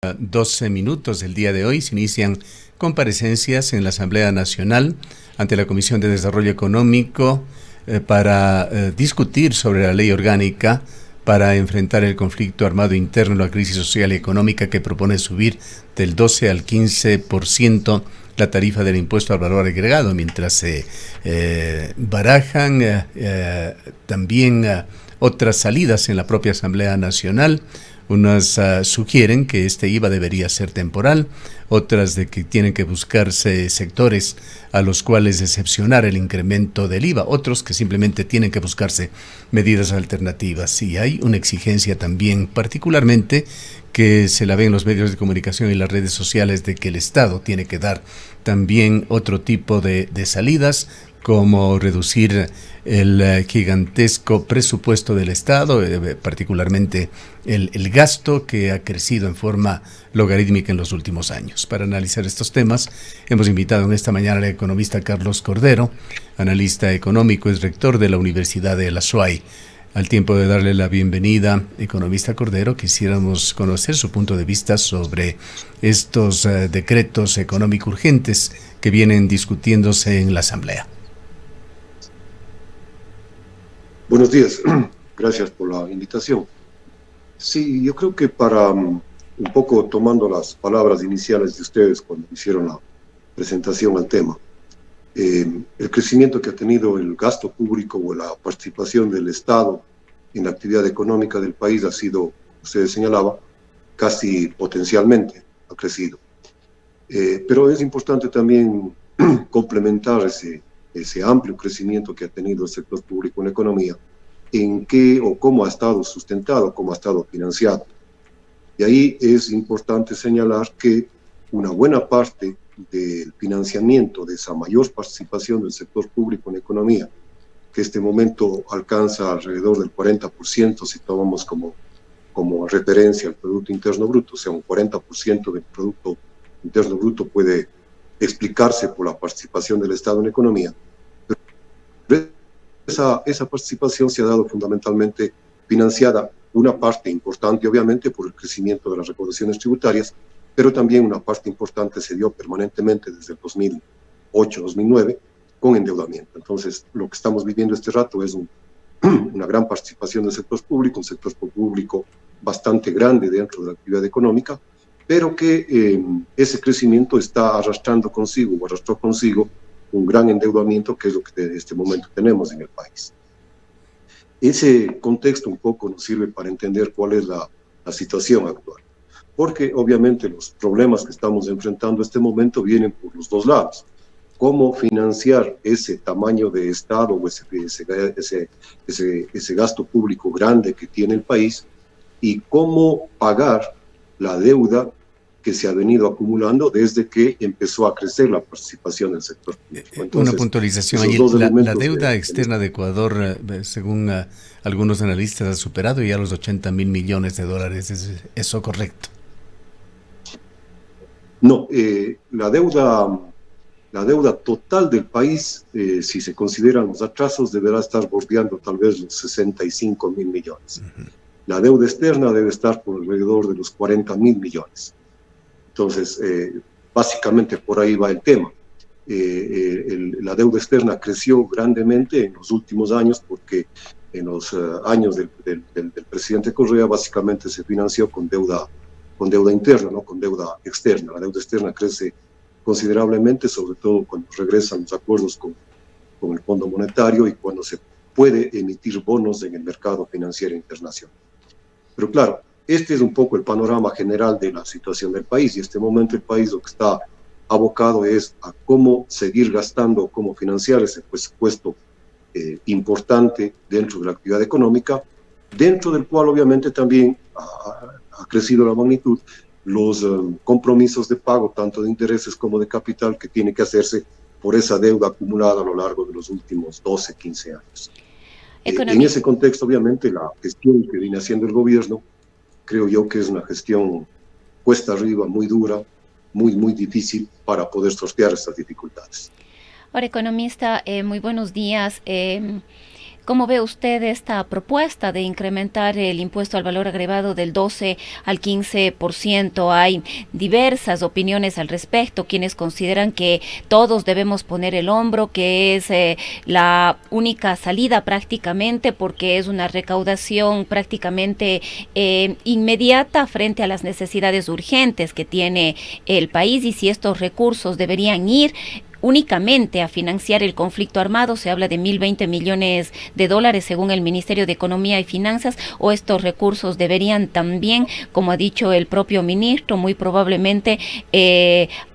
12 minutos del día de hoy se inician comparecencias en la Asamblea Nacional ante la Comisión de Desarrollo Económico para discutir sobre la ley orgánica para enfrentar el conflicto armado interno, la crisis social y económica que propone subir del 12 al 15% la tarifa del impuesto al valor agregado, mientras se barajan también otras salidas en la propia Asamblea Nacional. Unas sugieren que este IVA debería ser temporal, otras de que tienen que buscarse sectores a los cuales excepcionar el incremento del IVA, otros que simplemente tienen que buscarse medidas alternativas. Y hay una exigencia también, particularmente, que se la ve en los medios de comunicación y las redes sociales, de que el Estado tiene que dar también otro tipo de salidas, como reducir el gigantesco presupuesto del Estado, particularmente el gasto que ha crecido en forma logarítmica en los últimos años. Para analizar estos temas, hemos invitado en esta mañana al economista Carlos Cordero, analista económico, es rector de la Universidad de la SUAY. Al tiempo de darle la bienvenida, economista Cordero, quisiéramos conocer su punto de vista sobre estos decretos económicos urgentes que vienen discutiéndose en la Asamblea. Buenos días, gracias por la invitación. Sí, yo creo que para un poco tomando las palabras iniciales de ustedes cuando hicieron la presentación al tema, el crecimiento que ha tenido el gasto público o la participación del Estado en la actividad económica del país ha sido, ustedes señalaban, casi potencialmente ha crecido. Pero es importante también complementar ese amplio crecimiento que ha tenido el sector público en la economía, en qué o cómo ha estado sustentado, cómo ha estado financiado. Y ahí es importante señalar que una buena parte del financiamiento, de esa mayor participación del sector público en la economía, que este momento alcanza alrededor del 40%, si tomamos como referencia el Producto Interno Bruto, o sea, un 40% del Producto Interno Bruto puede explicarse por la participación del Estado en la economía. Pero esa participación se ha dado fundamentalmente financiada, una parte importante obviamente por el crecimiento de las recaudaciones tributarias, pero también una parte importante se dio permanentemente desde el 2008-2009 con endeudamiento. Entonces, lo que estamos viviendo este rato es una gran participación del sector público, un sector público bastante grande dentro de la actividad económica, pero que ese crecimiento está arrastrando consigo, o arrastró consigo, un gran endeudamiento, que es lo que en este momento tenemos en el país. Ese contexto un poco nos sirve para entender cuál es la situación actual, porque obviamente los problemas que estamos enfrentando en este momento vienen por los dos lados. Cómo financiar ese tamaño de Estado o ese gasto público grande que tiene el país, y cómo pagar la deuda que se ha venido acumulando desde que empezó a crecer la participación del sector público. Entonces, una puntualización allí, la deuda externa de Ecuador, según algunos analistas, ha superado ya los 80.000 millones de dólares. ¿Es eso correcto? No, la deuda total del país, si se consideran los atrasos, deberá estar bordeando tal vez los 65.000 millones. La deuda externa debe estar por alrededor de los 40.000 millones. Entonces, básicamente por ahí va el tema. La deuda externa creció grandemente en los últimos años porque en los años del presidente Correa básicamente se financió con deuda interna, no con deuda externa. La deuda externa crece considerablemente, sobre todo cuando regresan los acuerdos con el Fondo Monetario y cuando se puede emitir bonos en el mercado financiero internacional. Pero claro, este es un poco el panorama general de la situación del país, y en este momento el país lo que está abocado es a cómo seguir gastando, cómo financiar ese presupuesto importante dentro de la actividad económica, dentro del cual obviamente también ha crecido la magnitud los compromisos de pago, tanto de intereses como de capital, que tiene que hacerse por esa deuda acumulada a lo largo de los últimos 12, 15 años. En ese contexto, obviamente, la gestión que viene haciendo el gobierno, creo yo que es una gestión cuesta arriba, muy dura, muy difícil para poder sortear estas dificultades. Ahora, economista, muy buenos días. ¿Cómo ve usted esta propuesta de incrementar el impuesto al valor agregado del 12 al 15%? Hay diversas opiniones al respecto, quienes consideran que todos debemos poner el hombro, que es la única salida prácticamente, porque es una recaudación prácticamente inmediata frente a las necesidades urgentes que tiene el país, y si estos recursos deberían ir únicamente a financiar el conflicto armado, se habla de 1.020 millones de dólares según el Ministerio de Economía y Finanzas, o estos recursos deberían también, como ha dicho el propio ministro, muy probablemente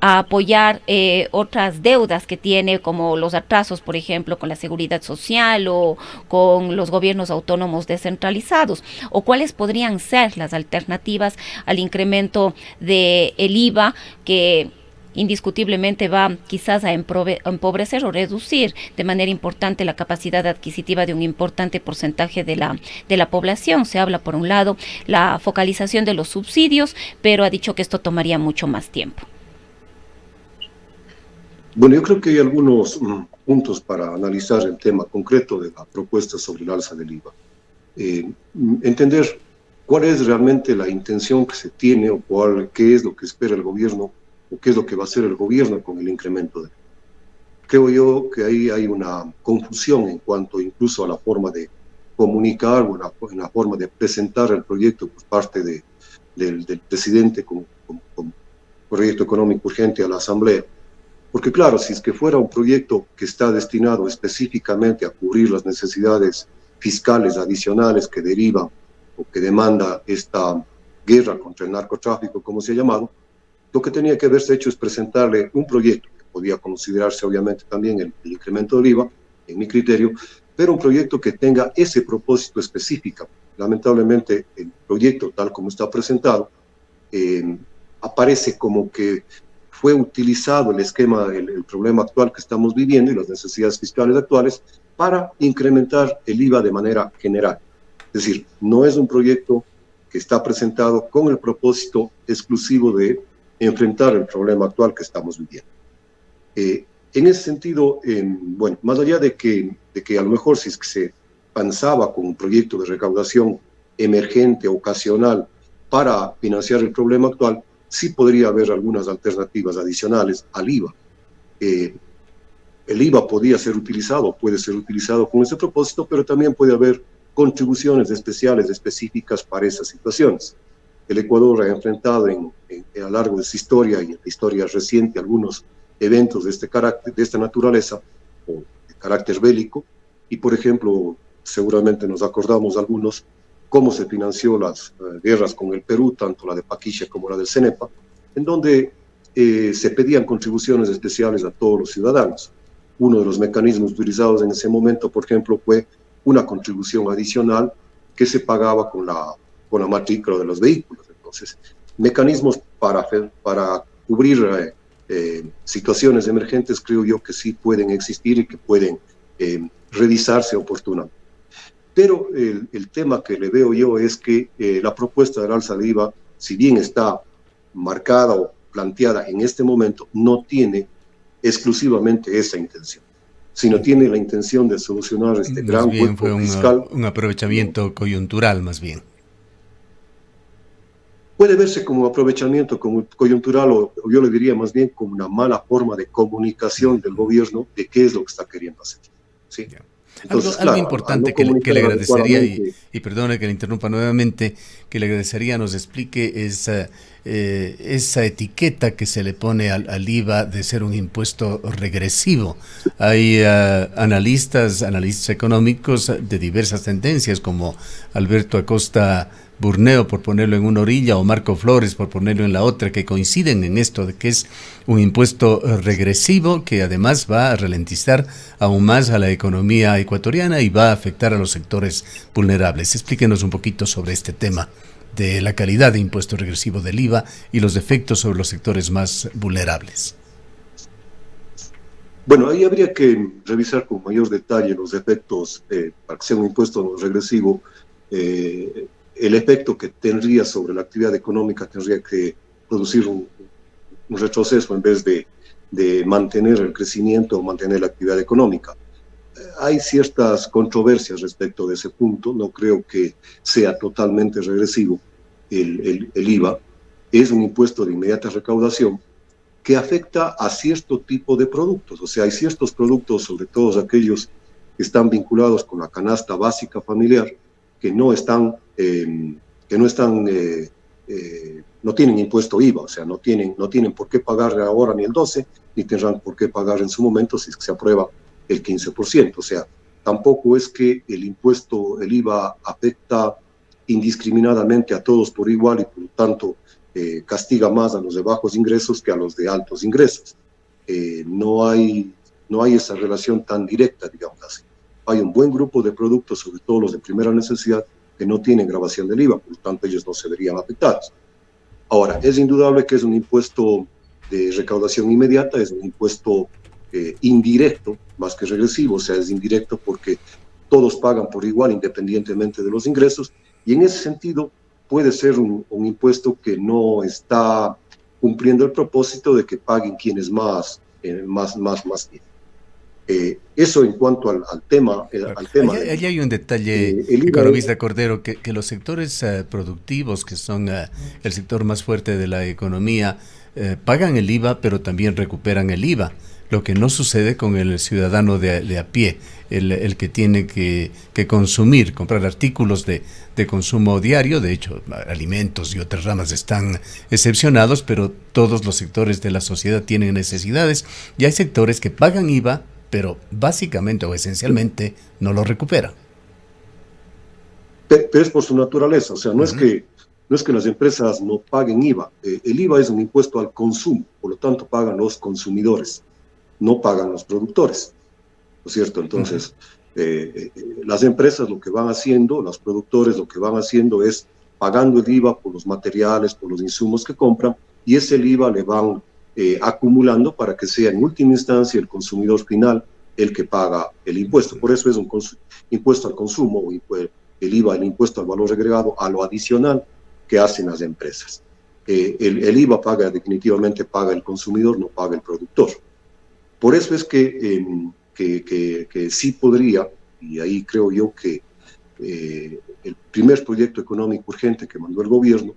a apoyar otras deudas que tiene, como los atrasos, por ejemplo, con la seguridad social o con los gobiernos autónomos descentralizados, o cuáles podrían ser las alternativas al incremento del IVA, que indiscutiblemente va quizás a empobrecer o reducir de manera importante la capacidad adquisitiva de un importante porcentaje de la población. Se habla, por un lado, la focalización de los subsidios, pero ha dicho que esto tomaría mucho más tiempo. Bueno, yo creo que hay algunos puntos para analizar el tema concreto de la propuesta sobre el alza del IVA. Entender cuál es realmente la intención que se tiene o qué es lo que espera el gobierno o qué es lo que va a hacer el gobierno con el incremento de... Creo yo que ahí hay una confusión en cuanto incluso a la forma de comunicar o en la forma de presentar el proyecto por parte del presidente como proyecto económico urgente a la Asamblea. Porque claro, si es que fuera un proyecto que está destinado específicamente a cubrir las necesidades fiscales adicionales que derivan o que demanda esta guerra contra el narcotráfico, como se ha llamado, lo que tenía que haberse hecho es presentarle un proyecto que podía considerarse obviamente también el incremento del IVA, en mi criterio, pero un proyecto que tenga ese propósito específico. Lamentablemente, el proyecto tal como está presentado, aparece como que fue utilizado el esquema, el problema actual que estamos viviendo y las necesidades fiscales actuales para incrementar el IVA de manera general. Es decir, no es un proyecto que está presentado con el propósito exclusivo de enfrentar el problema actual que estamos viviendo. En ese sentido, bueno, más allá de que a lo mejor si es que se pensaba con un proyecto de recaudación emergente, ocasional, para financiar el problema actual, sí podría haber algunas alternativas adicionales al IVA. El IVA podía ser utilizado, puede ser utilizado con ese propósito, pero también puede haber contribuciones especiales, específicas para esas situaciones. El Ecuador ha enfrentado a lo largo de su historia y en la historia reciente algunos eventos de este carácter, de esta naturaleza, o de carácter bélico, y por ejemplo, seguramente nos acordamos algunos, cómo se financió las guerras con el Perú, tanto la de Paquicha como la del Cenepa, en donde se pedían contribuciones especiales a todos los ciudadanos. Uno de los mecanismos utilizados en ese momento, por ejemplo, fue una contribución adicional que se pagaba con la matrícula de los vehículos. Entonces, mecanismos para cubrir situaciones emergentes, creo yo que sí pueden existir y que pueden revisarse oportunamente. Pero el tema que le veo yo es que la propuesta del alza de IVA, si bien está marcada o planteada en este momento, no tiene exclusivamente esa intención, sino tiene la intención de solucionar este gran hueco fiscal. Un aprovechamiento coyuntural, más bien. Puede verse como aprovechamiento coyuntural o yo le diría más bien como una mala forma de comunicación del gobierno de qué es lo que está queriendo hacer. ¿Sí? Entonces, algo importante que le agradecería, y perdone que le interrumpa nuevamente, que le agradecería nos explique esa etiqueta que se le pone al IVA de ser un impuesto regresivo. Hay analistas económicos de diversas tendencias, como Alberto Acosta Burneo, por ponerlo en una orilla, o Marco Flores, por ponerlo en la otra, que coinciden en esto de que es un impuesto regresivo que además va a ralentizar aún más a la economía ecuatoriana y va a afectar a los sectores vulnerables. Explíquenos un poquito sobre este tema de la calidad de impuesto regresivo del IVA y los efectos sobre los sectores más vulnerables. Bueno, ahí habría que revisar con mayor detalle los efectos para que sea un impuesto regresivo. El efecto que tendría sobre la actividad económica tendría que producir un retroceso en vez de mantener el crecimiento o mantener la actividad económica. hay ciertas controversias respecto de ese punto. No creo que sea totalmente regresivo el IVA. Es un impuesto de inmediata recaudación que afecta a cierto tipo de productos. O sea, hay ciertos productos, sobre todo aquellos que están vinculados con la canasta básica familiar, que no tienen impuesto IVA, o sea, no tienen por qué pagar ahora ni el 12, ni tendrán por qué pagar en su momento si es que se aprueba el 15%. O sea, tampoco es que el IVA afecta indiscriminadamente a todos por igual y por lo tanto castiga más a los de bajos ingresos que a los de altos ingresos. No hay esa relación tan directa, digamos así. Hay un buen grupo de productos, sobre todo los de primera necesidad, que no tienen gravación del IVA, por lo tanto ellos no se verían afectados. Ahora, es indudable que es un impuesto de recaudación inmediata, es un impuesto indirecto, más que regresivo, o sea, es indirecto porque todos pagan por igual independientemente de los ingresos, y en ese sentido puede ser un impuesto que no está cumpliendo el propósito de que paguen quienes más tienen. Eso en cuanto al tema. Allí hay un detalle, economista Cordero, que los sectores productivos, que son el sector más fuerte de la economía, pagan el IVA, pero también recuperan el IVA. Lo que no sucede con el ciudadano de a pie, el que tiene que consumir, comprar artículos de consumo diario. De hecho, alimentos y otras ramas están excepcionados, pero todos los sectores de la sociedad tienen necesidades y hay sectores que pagan IVA, pero básicamente o esencialmente no lo recuperan. Pero es por su naturaleza, o sea, no es que las empresas no paguen IVA. El IVA es un impuesto al consumo, por lo tanto pagan los consumidores, no pagan los productores, ¿no es cierto? Entonces, las empresas lo que van haciendo, los productores lo que van haciendo es pagando el IVA por los materiales, por los insumos que compran, y ese IVA le van acumulando para que sea en última instancia el consumidor final el que paga el impuesto. Por eso es un impuesto al consumo, o el IVA, el impuesto al valor agregado, a lo adicional que hacen las empresas. El IVA definitivamente paga el consumidor, no paga el productor. Por eso es que sí podría, y ahí creo yo que el primer proyecto económico urgente que mandó el gobierno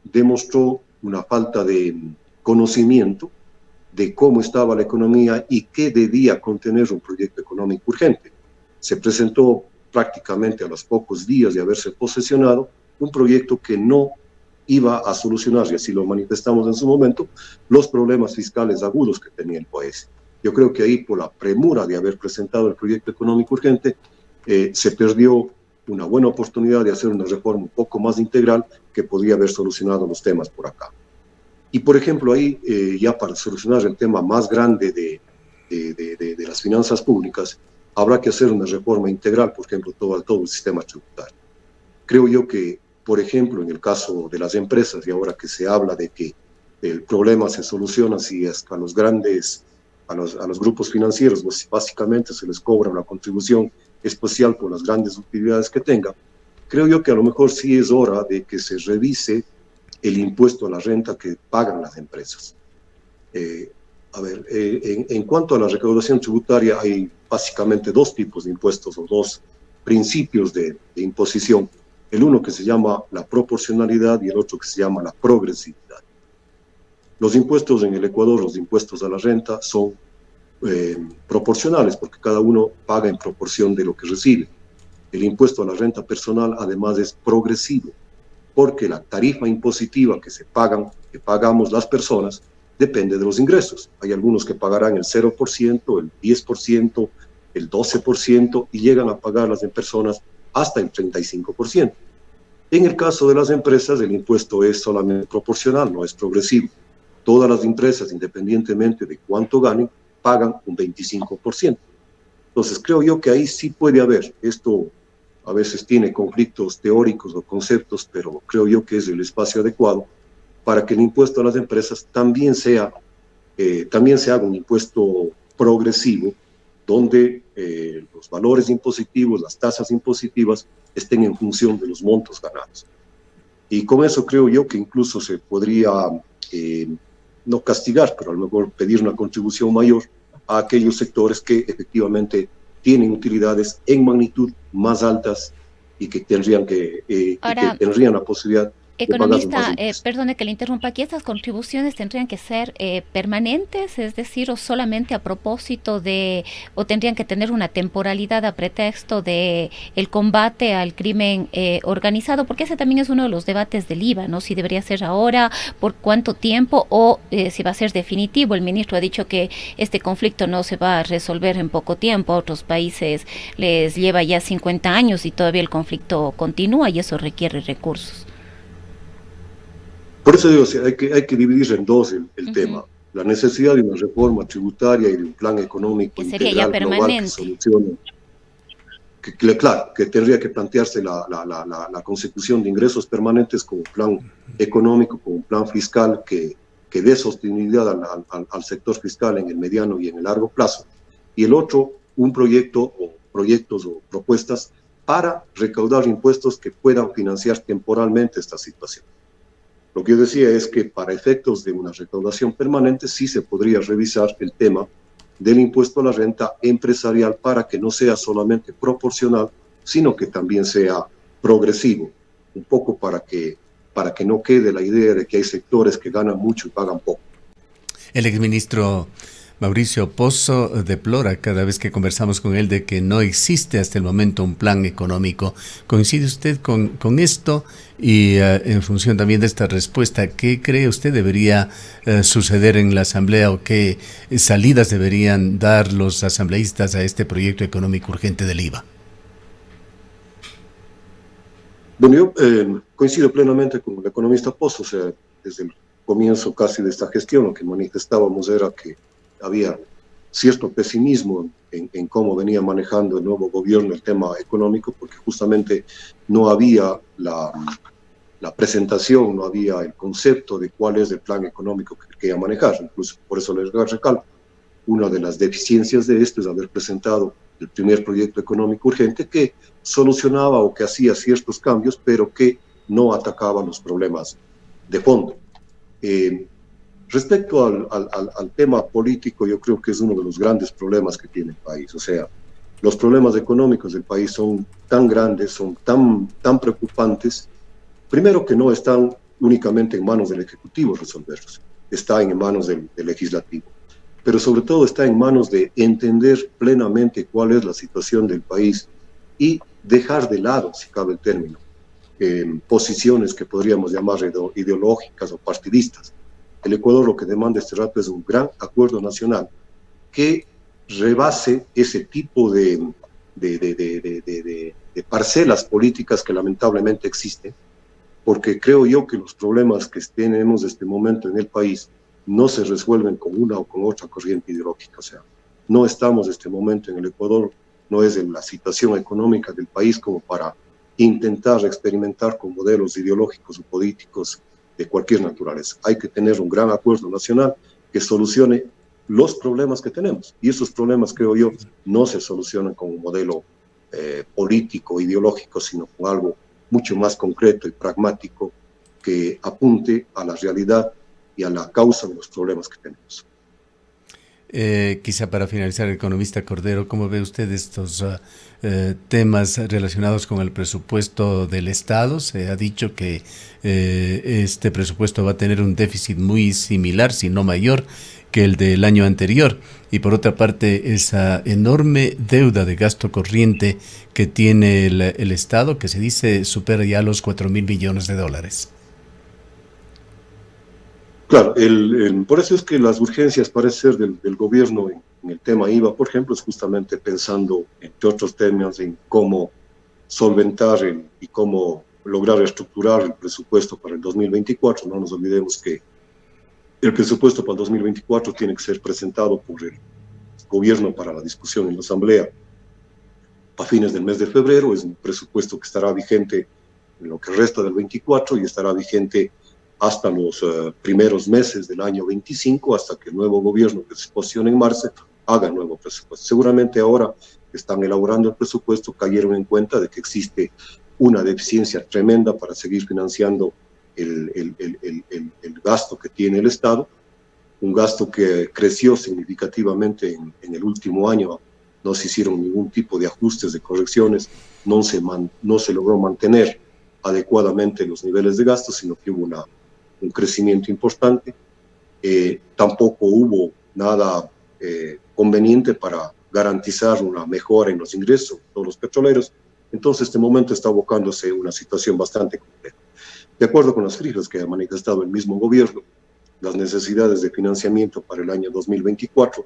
demostró una falta de conocimiento de cómo estaba la economía y qué debía contener un proyecto económico urgente. Se presentó prácticamente a los pocos días de haberse posesionado un proyecto que no iba a solucionar, y así lo manifestamos en su momento, los problemas fiscales agudos que tenía el país. Yo creo que ahí, por la premura de haber presentado el proyecto económico urgente, se perdió una buena oportunidad de hacer una reforma un poco más integral que podría haber solucionado los temas por acá. Y, por ejemplo, ahí, ya para solucionar el tema más grande de las finanzas públicas, habrá que hacer una reforma integral, por ejemplo, todo el sistema tributario. Creo yo que, por ejemplo, en el caso de las empresas, y ahora que se habla de que el problema se soluciona si es a los grupos financieros, pues básicamente se les cobra una contribución especial por las grandes utilidades que tengan, creo yo que a lo mejor sí es hora de que se revise el impuesto a la renta que pagan las empresas. En cuanto a la recaudación tributaria, hay básicamente dos tipos de impuestos o dos principios de imposición. El uno que se llama la proporcionalidad y el otro que se llama la progresividad. Los impuestos en el Ecuador, los impuestos a la renta, son proporcionales porque cada uno paga en proporción de lo que recibe. El impuesto a la renta personal además es progresivo porque la tarifa impositiva que pagamos las personas depende de los ingresos. Hay algunos que pagarán el 0%, el 10%, el 12% y llegan a pagar las personas hasta el 35%. En el caso de las empresas, el impuesto es solamente proporcional, no es progresivo. Todas las empresas, independientemente de cuánto ganen, pagan un 25%. Entonces, creo yo que ahí sí puede haber. Esto a veces tiene conflictos teóricos o conceptos, pero creo yo que es el espacio adecuado para que el impuesto a las empresas también se haga un impuesto progresivo, donde los valores impositivos, las tasas impositivas, estén en función de los montos ganados. Y con eso creo yo que incluso se podría no castigar, pero a lo mejor pedir una contribución mayor a aquellos sectores que efectivamente tienen utilidades en magnitud más altas y que tendrían, y que tendrían la posibilidad de pagar más Economista, impuestos. perdone que le interrumpa, aquí estas contribuciones tendrían que ser permanentes, es decir, o solamente a propósito de, o tendrían que tener una temporalidad a pretexto de el combate al crimen organizado, porque ese también es uno de los debates del IVA, ¿no? Si debería ser ahora, por cuánto tiempo o si va a ser definitivo. El ministro ha dicho que este conflicto no se va a resolver en poco tiempo, a otros países les lleva ya 50 años y todavía el conflicto continúa y eso requiere recursos. Por eso digo, hay que dividir en dos el tema. La necesidad de una reforma tributaria y de un plan económico que sería ya integral global que solucione, claro, que tendría que plantearse la consecución de ingresos permanentes como plan económico, como plan fiscal que dé sostenibilidad al sector fiscal en el mediano y en el largo plazo. Y el otro, un proyecto o proyectos o propuestas para recaudar impuestos que puedan financiar temporalmente esta situación. Lo que yo decía es que para efectos de una recaudación permanente sí se podría revisar el tema del impuesto a la renta empresarial para que no sea solamente proporcional, sino que también sea progresivo, un poco para que no quede la idea de que hay sectores que ganan mucho y pagan poco. El exministro Mauricio Pozo deplora cada vez que conversamos con él de que no existe hasta el momento un plan económico. ¿Coincide usted con esto? Y en función también de esta respuesta, ¿qué cree usted debería suceder en la Asamblea o qué salidas deberían dar los asambleístas a este proyecto económico urgente del IVA? Bueno, yo coincido plenamente con el economista Pozo. O sea, desde el comienzo casi de esta gestión lo que manifestábamos era que había cierto pesimismo en cómo venía manejando el nuevo gobierno el tema económico, porque justamente no había la presentación, no había el concepto de cuál es el plan económico que quería manejar. Incluso por eso les recalco, una de las deficiencias de esto es haber presentado el primer proyecto económico urgente que solucionaba o que hacía ciertos cambios, pero que no atacaba los problemas de fondo. Respecto al tema político, yo creo que es uno de los grandes problemas que tiene el país. O sea, los problemas económicos del país son tan grandes, son tan preocupantes, primero que no están únicamente en manos del Ejecutivo resolverlos, está en manos del Legislativo, pero sobre todo está en manos de entender plenamente cuál es la situación del país y dejar de lado, si cabe el término, posiciones que podríamos llamar ideológicas o partidistas. El Ecuador lo que demanda este rato es un gran acuerdo nacional que rebase ese tipo de parcelas políticas que lamentablemente existen, porque creo yo que los problemas que tenemos en este momento en el país no se resuelven con una o con otra corriente ideológica. O sea, no estamos en este momento en el Ecuador, no es en la situación económica del país como para intentar experimentar con modelos ideológicos o políticos de cualquier naturaleza. Hay que tener un gran acuerdo nacional que solucione los problemas que tenemos. Y esos problemas, creo yo, no se solucionan con un modelo político, ideológico, sino con algo mucho más concreto y pragmático que apunte a la realidad y a la causa de los problemas que tenemos. Quizá para finalizar, economista Cordero, ¿cómo ve usted estos temas relacionados con el presupuesto del Estado? Se ha dicho que este presupuesto va a tener un déficit muy similar, si no mayor, que el del año anterior. Y por otra parte, esa enorme deuda de gasto corriente que tiene el Estado, que se dice supera ya los 4.000 millones de dólares. Claro, por eso es que las urgencias parece ser del gobierno en el tema IVA, por ejemplo, es justamente pensando, entre otros temas, en cómo solventar y cómo lograr estructurar el presupuesto para el 2024. No nos olvidemos que el presupuesto para el 2024 tiene que ser presentado por el gobierno para la discusión en la Asamblea a fines del mes de febrero. Es un presupuesto que estará vigente en lo que resta del 24 y estará vigente hasta los primeros meses del año 25, hasta que el nuevo gobierno que se posicione en marzo haga el nuevo presupuesto. Seguramente ahora que están elaborando el presupuesto cayeron en cuenta de que existe una deficiencia tremenda para seguir financiando el gasto que tiene el Estado, un gasto que creció significativamente en el último año no se hicieron ningún tipo de ajustes, de correcciones, no se logró mantener adecuadamente los niveles de gasto, sino que hubo un crecimiento importante. Tampoco hubo nada conveniente para garantizar una mejora en los ingresos de todos los petroleros. Entonces, este momento está abocándose a una situación bastante compleja. De acuerdo con las cifras que ha manifestado el mismo gobierno, las necesidades de financiamiento para el año 2024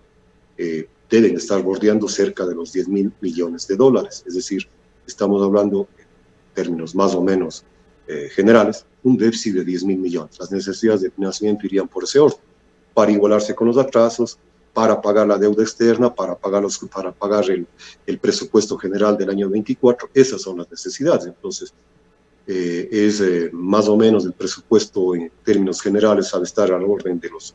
deben estar bordeando cerca de los 10.000 millones de dólares. Es decir, estamos hablando, en términos más o menos generales, un déficit de 10.000 millones. Las necesidades de financiamiento irían por ese orden, para igualarse con los atrasos, para pagar la deuda externa, para pagar el presupuesto general del año 24. Esas son las necesidades. Entonces, es más o menos el presupuesto en términos generales ha de estar al orden de los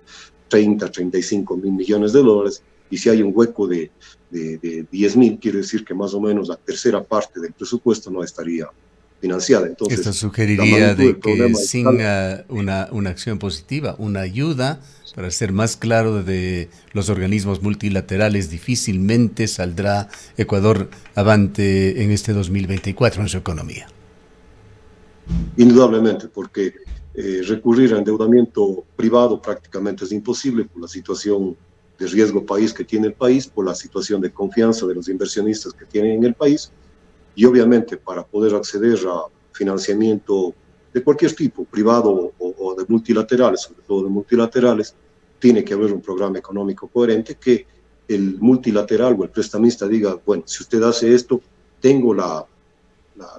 35.000 millones de dólares, y si hay un hueco de 10.000, quiere decir que más o menos la tercera parte del presupuesto no estaría financiada. Entonces, esto sugeriría de que sin una acción positiva, una ayuda para ser más claro de los organismos multilaterales, difícilmente saldrá Ecuador avante en este 2024 en su economía. Indudablemente, porque recurrir a endeudamiento privado prácticamente es imposible por la situación de riesgo país que tiene el país, por la situación de confianza de los inversionistas que tienen en el país, y obviamente para poder acceder a financiamiento de cualquier tipo, privado o de multilaterales, sobre todo de multilaterales, tiene que haber un programa económico coherente que el multilateral o el prestamista diga, bueno, si usted hace esto, tengo la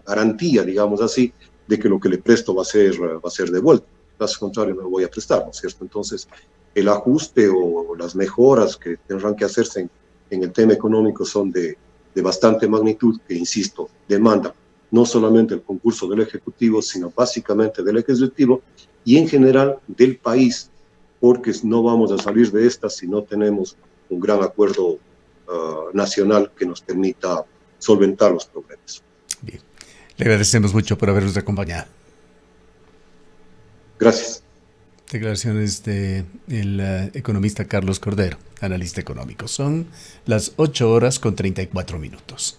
garantía, digamos así, de que lo que le presto va a ser devuelto. Caso contrario, no lo voy a prestar, ¿no es cierto? Entonces, el ajuste o las mejoras que tendrán que hacerse en el tema económico son de bastante magnitud, que, insisto, demandan no solamente el concurso del Ejecutivo, sino básicamente del Ejecutivo y en general del país, porque no vamos a salir de esta si no tenemos un gran acuerdo nacional que nos permita solventar los problemas. Bien. Le agradecemos mucho por habernos acompañado. Gracias. Declaraciones del economista Carlos Cordero, analista económico. Son las 8:34 minutos.